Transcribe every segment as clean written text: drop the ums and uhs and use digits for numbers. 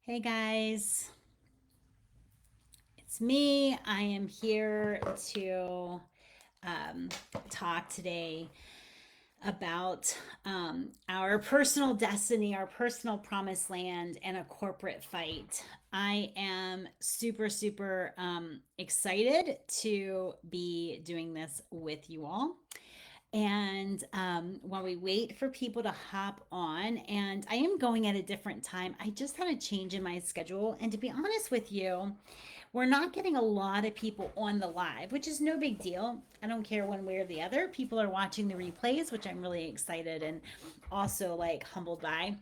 Hey guys, it's me. I am here to um, talk today about our personal destiny, our personal promised land, and a corporate fight. I am super excited to be doing this with you all. And while we wait for people to hop on, and I am going at a different time, I just had a change in my schedule. And to be honest with you, we're not getting a lot of people on the live, which is no big deal. I don't care one way or the other. People are watching the replays, which I'm really excited and also like humbled by.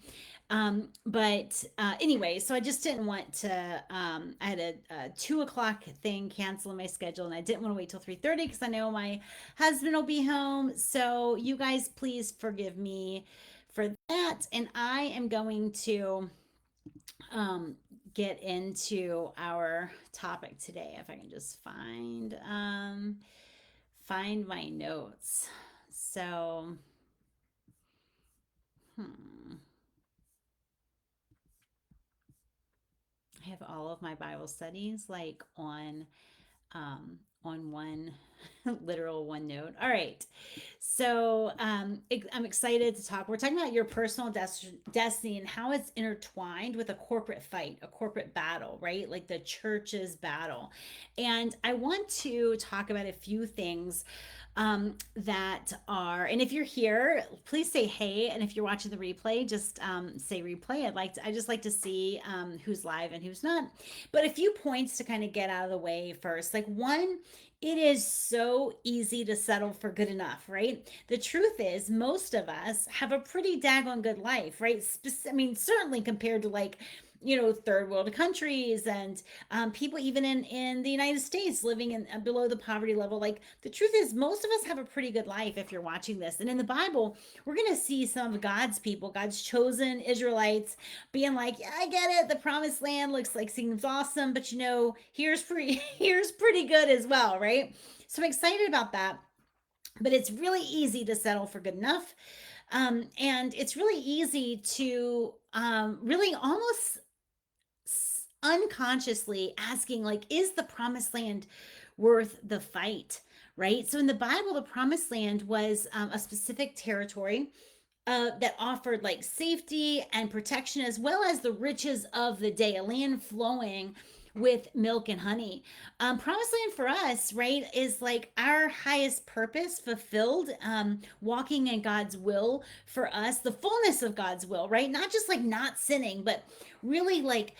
But anyway, so I just didn't want to. I had a 2 o'clock thing cancel in my schedule, and I didn't want to wait till 3:30 because I know my husband will be home. So you guys, please forgive me for that. And I am going to um, get into our topic today. If I can just find my notes. So, hmm, I have all of my Bible studies like on one literal one note. All right. So I'm excited to talk. We're talking about your personal destiny and how it's intertwined with a corporate fight, a corporate battle, right? Like the church's battle. And I want to talk about a few things that are, and if you're here, please say hey. And if you're watching the replay, just say replay. I just like to see who's live and who's not. But a few points to kind of get out of the way first. Like one, it is so easy to settle for good enough, right? The truth is, most of us have a pretty daggone good life, right? I mean, certainly compared to like, third world countries and people even in the United States living in below the poverty level. Like the truth is, most of us have a pretty good life if you're watching this. And in the Bible, we're going to see some of God's people, God's chosen Israelites, being like, yeah, I get it. The promised land looks like seems awesome, but here's pretty here's pretty good as well, right? So I'm excited about that. But it's really easy to settle for good enough. And it's really easy to really almost unconsciously asking, like, is the promised land worth the fight? Right. So in the Bible, the promised land was a specific territory that offered like safety and protection, as well as the riches of the day, a land flowing with milk and honey. Promised land for us, right, is like our highest purpose fulfilled, walking in God's will for us, the fullness of God's will, right? Not just like not sinning, but really like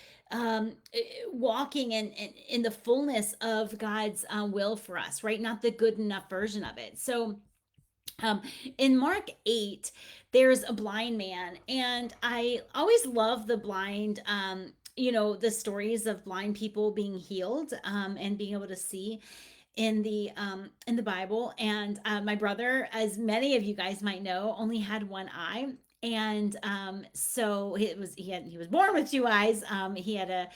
walking in the fullness of God's will for us, right? Not the good enough version of it. So um, in Mark 8, there's a blind man, and I always love the blind, the stories of blind people being healed and being able to see in the Bible. And my brother, as many of you guys might know, only had one eye. And so he was born with two eyes. He had a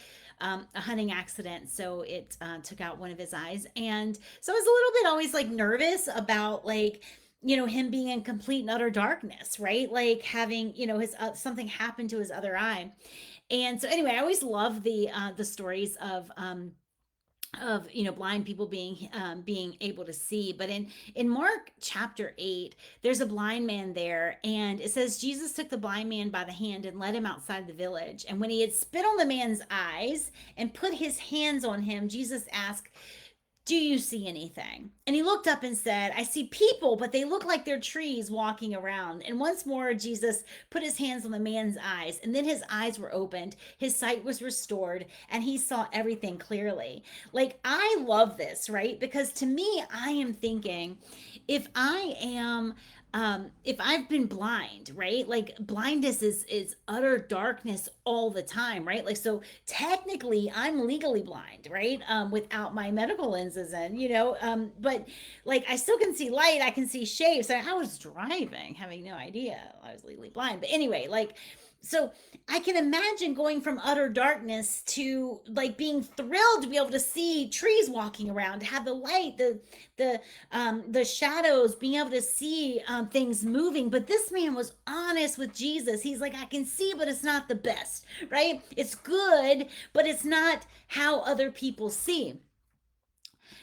hunting accident, so it took out one of his eyes, and so I was a little bit always like nervous about like him being in complete and utter darkness, right? Like having his something happened to his other eye. And so anyway, I always love the stories of blind people being able to see. But in Mark chapter 8, there's a blind man there, and it says Jesus took the blind man by the hand and led him outside the village, and when he had spit on the man's eyes and put his hands on him, Jesus asked, do you see anything? And he looked up and said, I see people, but they look like they're trees walking around. And once more, Jesus put his hands on the man's eyes, and then his eyes were opened, his sight was restored, and he saw everything clearly. Like, I love this, right? Because to me, I am thinking, if I've been blind, right? Like blindness is utter darkness all the time, right? Like so technically I'm legally blind, right? Without my medical lenses in, but like I still can see light, I can see shapes. I was driving, having no idea I was legally blind. But anyway, like So I can imagine going from utter darkness to like being thrilled to be able to see trees walking around, to have the light, the shadows, being able to see things moving. But this man was honest with Jesus. He's like, I can see, but it's not the best, right? It's good, but it's not how other people see.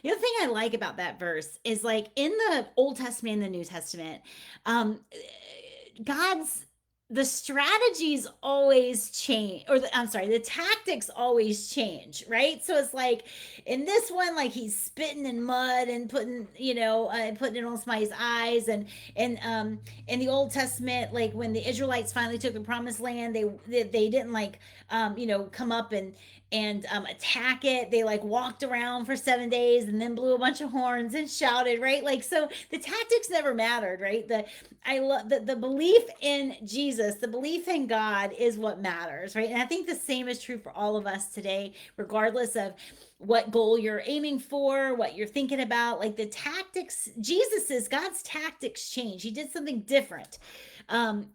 The other thing I like about that verse is like in the Old Testament and the New Testament, um, God's the strategies always change, or I'm sorry, the tactics always change, right? So it's like in this one, like he's spitting in mud and putting, putting it on somebody's eyes, and in the Old Testament, like when the Israelites finally took the Promised Land, they didn't like come up and attack it. They like walked around for 7 days and then blew a bunch of horns and shouted, right? Like so, the tactics never mattered, right? I love the belief in Jesus, the belief in God is what matters, right? And I think the same is true for all of us today, regardless of what goal you're aiming for, what you're thinking about. Like the tactics, God's tactics change. He did something different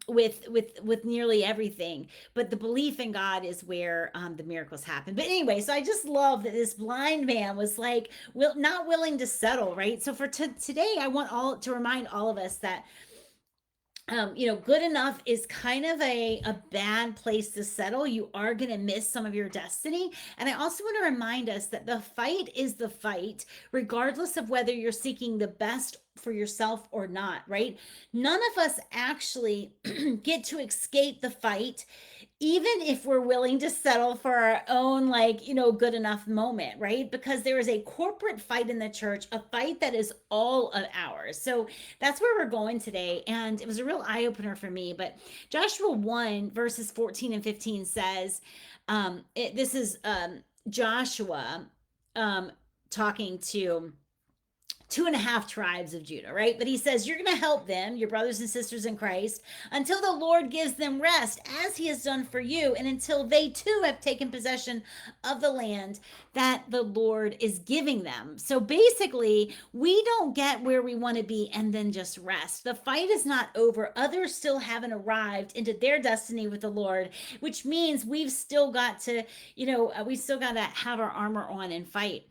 with nearly everything, but the belief in God is where the miracles happen. But anyway, so I just love that this blind man was like not willing to settle, right? So for today, I want all to remind all of us that good enough is kind of a bad place to settle. You are going to miss some of your destiny. And I also want to remind us that the fight is the fight, regardless of whether you're seeking the best for yourself or not, right? None of us actually get to escape the fight, even if we're willing to settle for our own, like, good enough moment, right? Because there is a corporate fight in the church, a fight that is all of ours. So that's where we're going today. And it was a real eye opener for me. But Joshua 1, verses 14 and 15 says, this is Joshua talking to two and a half tribes of Judah, right? But he says, you're going to help them, your brothers and sisters in Christ, until the Lord gives them rest, as he has done for you, and until they too have taken possession of the land that the Lord is giving them. So basically, we don't get where we want to be and then just rest. The fight is not over. Others still haven't arrived into their destiny with the Lord, which means we've still got to, we still got to have our armor on and fight.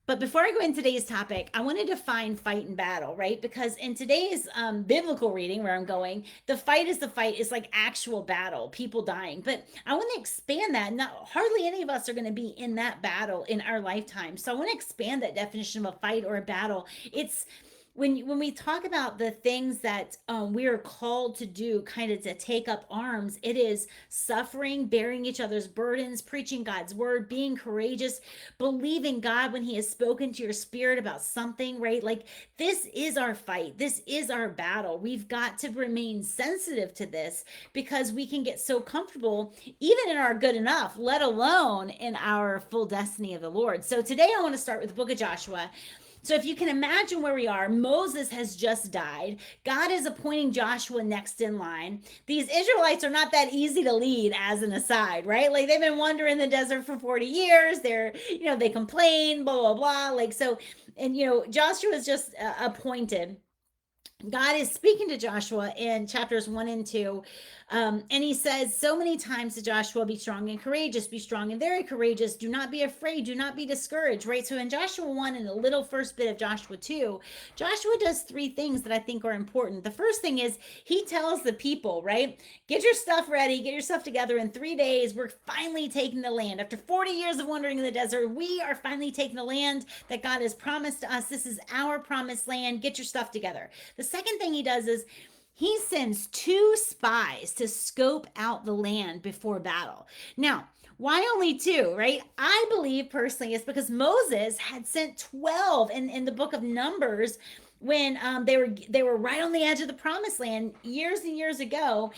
But before I go into today's topic, I want to define fight and battle, right? Because in today's biblical reading, where I'm going, the fight is like actual battle, people dying. But I want to expand that. Not hardly any of us are going to be in that battle in our lifetime. So I want to expand that definition of a fight or a battle. It's when we talk about the things that we are called to do, kind of to take up arms, it is suffering, bearing each other's burdens, preaching God's word, being courageous, believing God when he has spoken to your spirit about something, right? Like this is our fight. This is our battle. We've got to remain sensitive to this, because we can get so comfortable even in our good enough, let alone in our full destiny of the Lord. So today I want to start with the book of Joshua. So if you can imagine where we are, Moses has just died. God is appointing Joshua next in line. These Israelites are not that easy to lead, as an aside, right? Like they've been wandering the desert for 40 years. They complain, blah, blah, blah. Like, so, and, Joshua is just appointed. God is speaking to Joshua in chapters 1 and 2. And he says so many times to Joshua, be strong and courageous, be strong and very courageous. Do not be afraid. Do not be discouraged, right? So in Joshua 1 and a little first bit of Joshua 2, Joshua does three things that I think are important. The first thing is he tells the people, right? Get your stuff ready, get your stuff together. In 3 days, we're finally taking the land. After 40 years of wandering in the desert, we are finally taking the land that God has promised to us. This is our promised land. Get your stuff together. The second thing he does is he sends 2 spies to scope out the land before battle. Now, why only 2, right? I believe personally it's because Moses had sent 12 in the book of Numbers when they were right on the edge of the promised land years and years ago.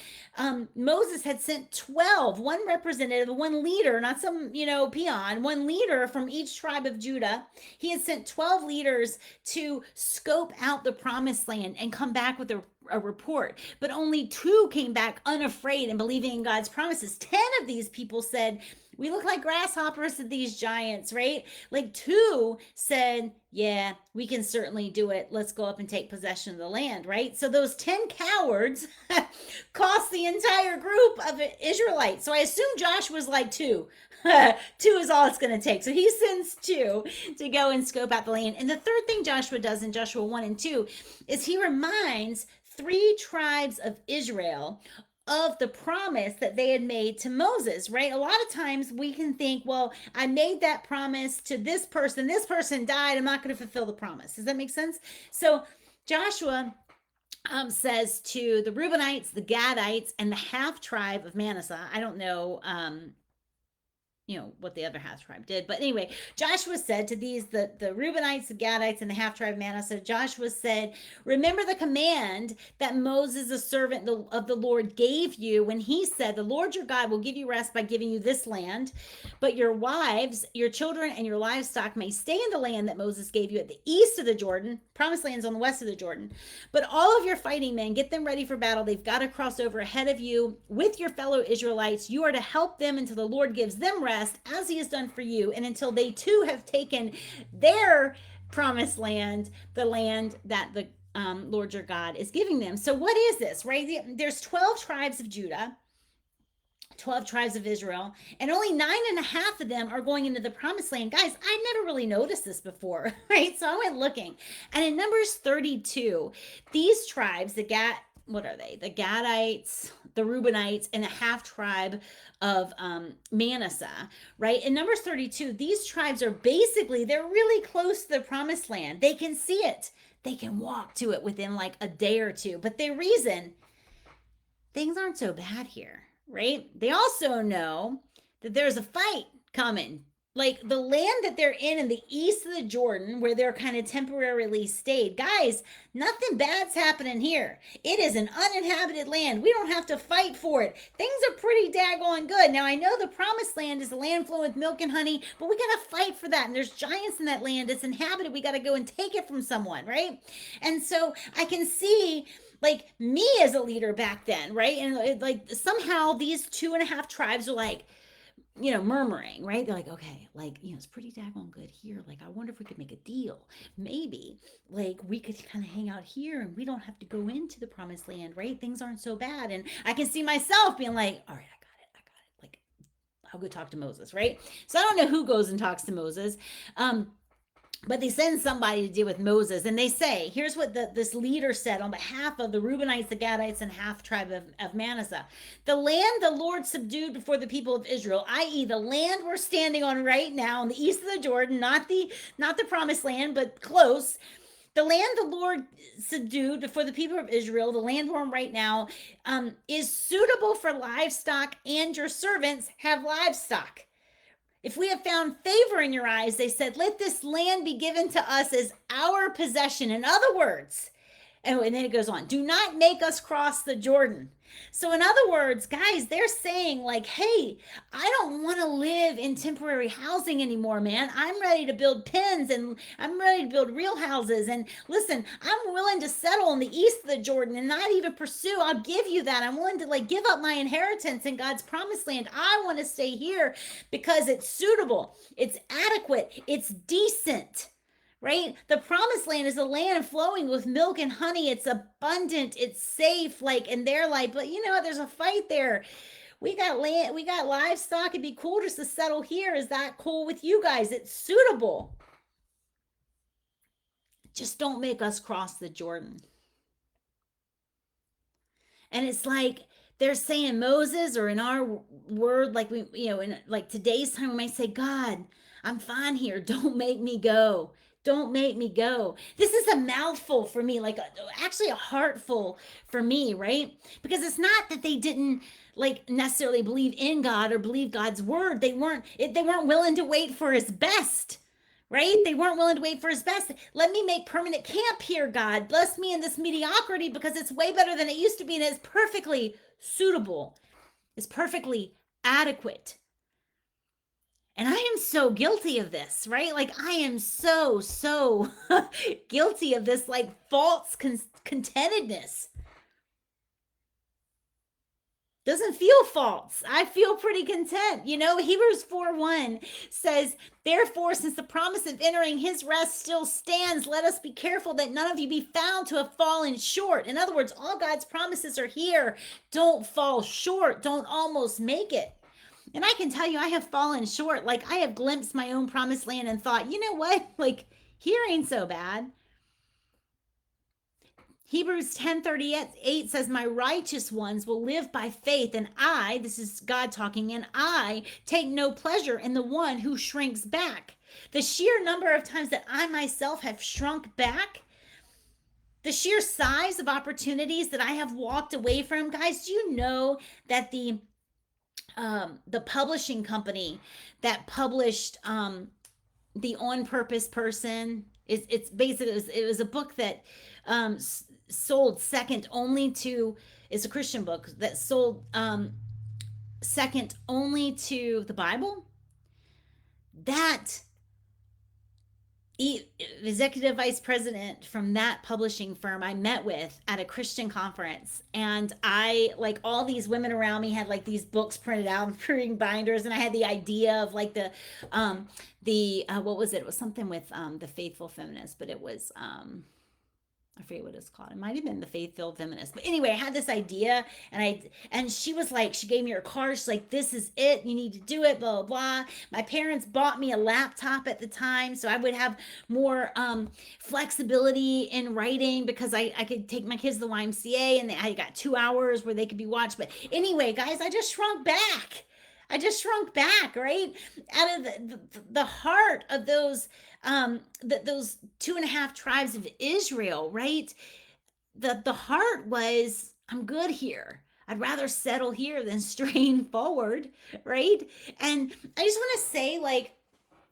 Moses had sent 12, one representative, one leader, not some peon, one leader from each tribe of Judah. He had sent 12 leaders to scope out the promised land and come back with a report, but only 2 came back unafraid and believing in God's promises. 10 of these people said, We look like grasshoppers to these giants, right? Like two said, yeah, we can certainly do it. Let's go up and take possession of the land, right? So those 10 cowards cost the entire group of Israelites. So I assume Josh was like two. Two is all it's going to take. So he sends two to go and scope out the land. And the third thing Joshua does in Joshua 1 and 2 is he reminds three tribes of Israel of the promise that they had made to Moses, right? A lot of times we can think, well, I made that promise to this person died, I'm not going to fulfill the promise. Does that make sense? So Joshua says to the Reubenites, the Gadites, and the half tribe of Manasseh, I don't know what the other half tribe did. But anyway, Joshua said to these, the Reubenites, the Gadites, and the half tribe of Manasseh, Joshua said, remember the command that Moses, the servant of the Lord, gave you when he said, the Lord your God will give you rest by giving you this land, but your wives, your children, and your livestock may stay in the land that Moses gave you at the east of the Jordan. Promised land's on the west of the Jordan. But all of your fighting men, get them ready for battle. They've got to cross over ahead of you with your fellow Israelites. You are to help them until the Lord gives them rest, as he has done for you, and until they too have taken their promised land, the land that the Lord your God is giving them. So what is this, right? There's 12 tribes of Judah, 12 tribes of Israel, and only 9.5 of them are going into the promised land. Guys, I never really noticed this before, right? So I went looking. And in Numbers 32, these tribes, what are they? The Gadites, the Reubenites, and the half tribe of Manasseh, right? In Numbers 32, these tribes are basically, they're really close to the promised land. They can see it. They can walk to it within like a day or two. But the reason things aren't so bad here, right? They also know that there's a fight coming. Like the land that they're in the east of the Jordan, where they're kind of temporarily stayed. Guys, nothing bad's happening here. It is an uninhabited land. We don't have to fight for it. Things are pretty daggone good. Now, I know the promised land is the land flowing with milk and honey, but we got to fight for that. And there's giants in that land. It's inhabited. We got to go and take it from someone, right? And so I can see like me as a leader back then, right? And like somehow these 2.5 tribes are like, murmuring, right? They're like, okay, like, it's pretty daggone good here. Like, I wonder if we could make a deal. Maybe, like, we could kind of hang out here and we don't have to go into the promised land, right? Things aren't so bad. And I can see myself being like, all right, I got it. Like, I'll go talk to Moses, right? So I don't know who goes and talks to Moses. But they send somebody to deal with Moses, and they say, here's what this leader said on behalf of the Reubenites, the Gadites, and half tribe of Manasseh. The land the Lord subdued before the people of Israel, i.e. the land we're standing on right now in the east of the Jordan, not the promised land, but close. The land the Lord subdued before the people of Israel, the land we're on right now, is suitable for livestock, and your servants have livestock. If we have found favor in your eyes, they said, let this land be given to us as our possession. In other words, and then it goes on, do not make us cross the Jordan. So in other words, guys, they're saying like, hey, I don't want to live in temporary housing anymore, man. I'm ready to build pens and I'm ready to build real houses. And listen, I'm willing to settle in the east of the Jordan and not even pursue. I'll give you that. I'm willing to like give up my inheritance in God's promised land. I want to stay here because it's suitable. It's adequate. It's decent. Right? The promised land is a land flowing with milk and honey. It's abundant. It's safe. Like, and they're like, but you know what? There's a fight there. We got land, we got livestock. It'd be cool just to settle here. Is that cool with you guys? It's suitable. Just don't make us cross the Jordan. And it's like they're saying, Moses, or in our word, like we, in like today's time, we might say, God, I'm fine here. Don't make me go. Don't make me go. This is a mouthful for me, like actually a heartful for me, right? Because it's not that they didn't like necessarily believe in God or believe God's word. They weren't willing to wait for his best, right? They weren't willing to wait for his best. Let me make permanent camp here, God. Bless me in this mediocrity because it's way better than it used to be, and it's perfectly suitable. It's perfectly adequate. And I am so guilty of this, right? Like I am so guilty of this like false contentedness. Doesn't feel false. I feel pretty content. You know, Hebrews 4:1 says, therefore, since the promise of entering his rest still stands, let us be careful that none of you be found to have fallen short. In other words, all God's promises are here. Don't fall short. Don't almost make it. And I can tell you, I have fallen short. Like, I have glimpsed my own promised land and thought, you know what? Like, here ain't so bad. Hebrews 10:38 says, my righteous ones will live by faith, and I, this is God talking, and I take no pleasure in the one who shrinks back. The sheer number of times that I myself have shrunk back, the sheer size of opportunities that I have walked away from. Guys, do you know that the publishing company that published the On Purpose Person, it's basically, it was a book that sold second only to, it's a Christian book that sold second only to the Bible. That executive vice president from that publishing firm I met with at a Christian conference, and I, like, all these women around me had like these books printed out and reading binders, and I had the idea of like the what was it? It was something with the Faithful Feminist, but it was I forget what it's called. It might have been the Faith-Filled Feminist. But anyway, I had this idea, and she was like, she gave me her card. She's like, this is it. You need to do it, blah, blah, blah. My parents bought me a laptop at the time, so I would have more flexibility in writing, because I could take my kids to the YMCA, and I got 2 hours where they could be watched. But anyway, guys, I just shrunk back. Right? Out of the heart of those those 2.5 tribes of Israel, right? The heart was, I'm good here. I'd rather settle here than strain forward, right? And I just want to say, like,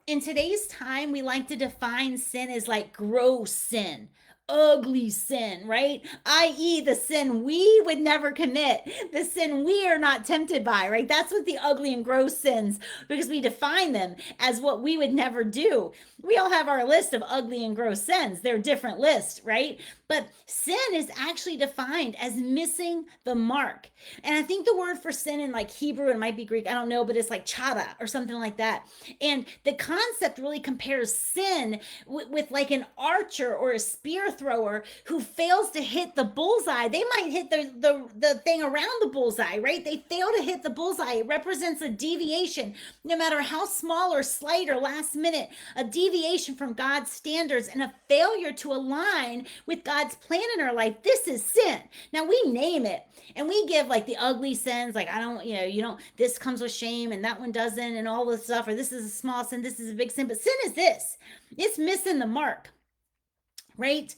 in today's time, we like to define sin as like gross sin, ugly sin, right? I.e., the sin we would never commit, the sin we are not tempted by, right? That's what the ugly and gross sins, because we define them as what we would never do. We all have our list of ugly and gross sins. They're different lists, right? But sin is actually defined as missing the mark. And I think the word for sin in like Hebrew, it might be Greek, I don't know, but it's like chada or something like that. And the concept really compares sin with like an archer or a spear thrower who fails to hit the bullseye. They might hit the thing around the bullseye, right? They fail to hit the bullseye. It represents a deviation, no matter how small or slight or last minute, a deviation from God's standards and a failure to align with God's plan in our life. This is sin. Now, we name it and we give like the ugly sins, like, I don't, you don't, this comes with shame and that one doesn't, and all this stuff, or this is a small sin, this is a big sin. But sin is this: it's missing the mark, right?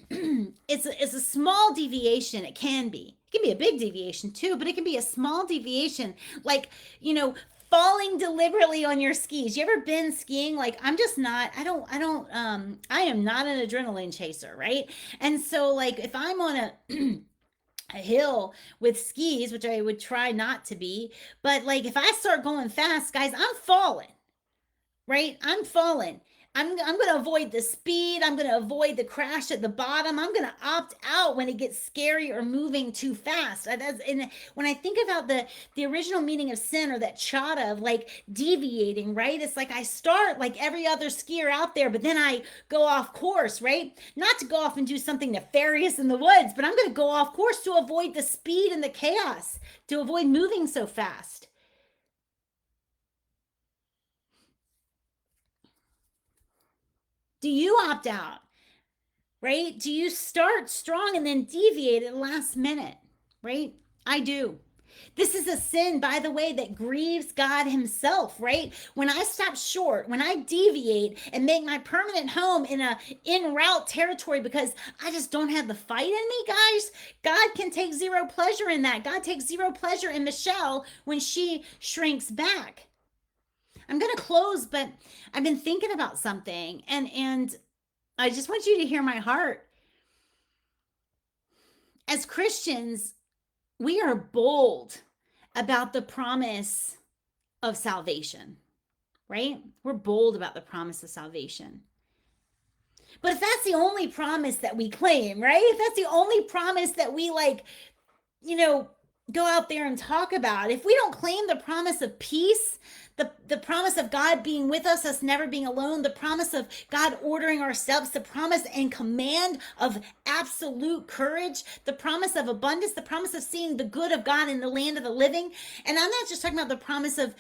It's a small deviation. It can be a big deviation too, but it can be a small deviation, like, falling deliberately on your skis. You ever been skiing? Like, I'm just not, I am not an adrenaline chaser, right? And so, like, if I'm on a hill with skis, which I would try not to be, but like, if I start going fast, guys, I'm falling, right? I'm falling. I'm going to avoid the speed. I'm going to avoid the crash at the bottom. I'm going to opt out when it gets scary or moving too fast. And when I think about the original meaning of sin, or that chada of like deviating, right? It's like I start like every other skier out there, but then I go off course, right? Not to go off and do something nefarious in the woods, but I'm going to go off course to avoid the speed and the chaos, to avoid moving so fast. Do you opt out, right? Do you start strong and then deviate at the last minute, right? I do. This is a sin, by the way, that grieves God himself, right? When I stop short, when I deviate and make my permanent home in a en route territory because I just don't have the fight in me, guys, God can take zero pleasure in that. God takes zero pleasure in Michelle when she shrinks back. I'm going to close, but I've been thinking about something, and I just want you to hear my heart. As Christians, we are bold about the promise of salvation, right? We're bold about the promise of salvation. But if that's the only promise that we claim, right? If that's the only promise that we like, go out there and talk about, if we don't claim the promise of peace, the promise of God being with us never being alone, the promise of God ordering our steps, the promise and command of absolute courage, the promise of abundance, the promise of seeing the good of God in the land of the living. And I'm not just talking about the promise of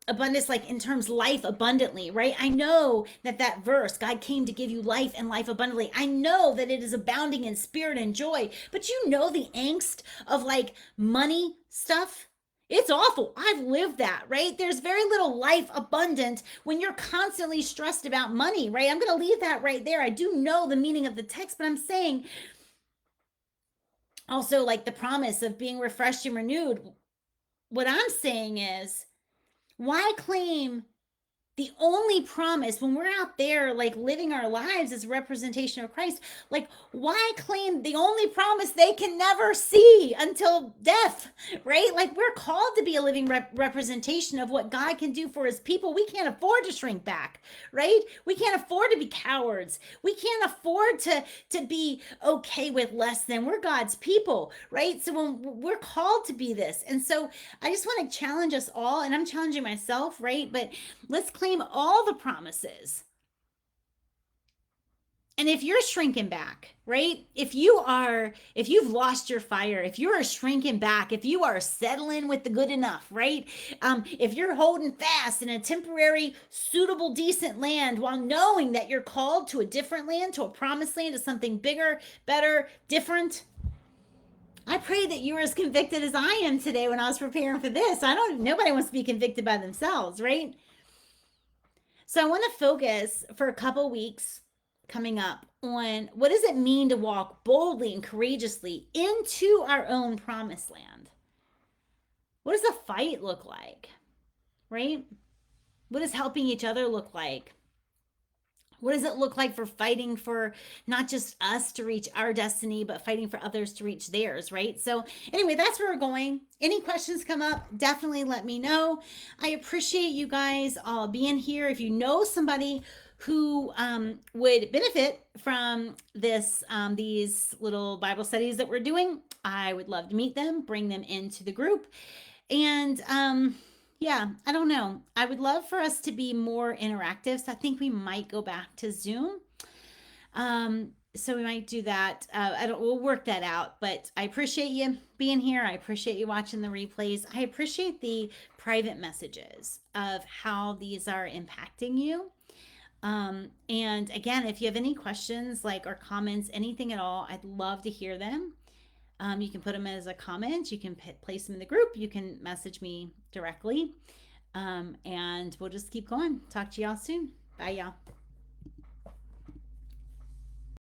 abundance, like in terms life abundantly, right? I know that that verse, God came to give you life and life abundantly. I know that it is abounding in spirit and joy, but you know the angst of like money stuff. It's awful. I've lived that, right? There's very little life abundant when you're constantly stressed about money, right? I'm going to leave that right there. I do know the meaning of the text, but I'm saying also like the promise of being refreshed and renewed. What I'm saying is, why claim the only promise when we're out there like living our lives as a representation of Christ? Like, why claim the only promise they can never see until death, right? Like, we're called to be a living representation of what God can do for his people. We can't afford to shrink back, right? We can't afford to be cowards. We can't afford to be okay with less than. We're God's people, right? So when we're called to be this. And so I just want to challenge us all, and I'm challenging myself, right? But let's claim all the promises. And if you're shrinking back, right? If you've lost your fire, if you are shrinking back, if you are settling with the good enough, right? If you're holding fast in a temporary, suitable, decent land while knowing that you're called to a different land, to a promised land, to something bigger, better, different, I pray that you're as convicted as I am today when I was preparing for this. Nobody wants to be convicted by themselves, right? So I want to focus for a couple weeks coming up on what does it mean to walk boldly and courageously into our own promised land? What does a fight look like? Right? What does helping each other look like? What does it look like for fighting for not just us to reach our destiny, but fighting for others to reach theirs, right? So, anyway, that's where we're going. Any questions come up, definitely let me know. I appreciate you guys all being here. If you know somebody who would benefit from these little Bible studies that we're doing, I would love to meet them, bring them into the group. And yeah, I don't know. I would love for us to be more interactive. So I think we might go back to Zoom. So we might do that. We'll work that out. But I appreciate you being here. I appreciate you watching the replays. I appreciate the private messages of how these are impacting you. And again, if you have any questions, like or comments, anything at all, I'd love to hear them. You can put them as a comment. You can place them in the group. You can message me directly. And we'll just keep going. Talk to y'all soon. Bye, y'all.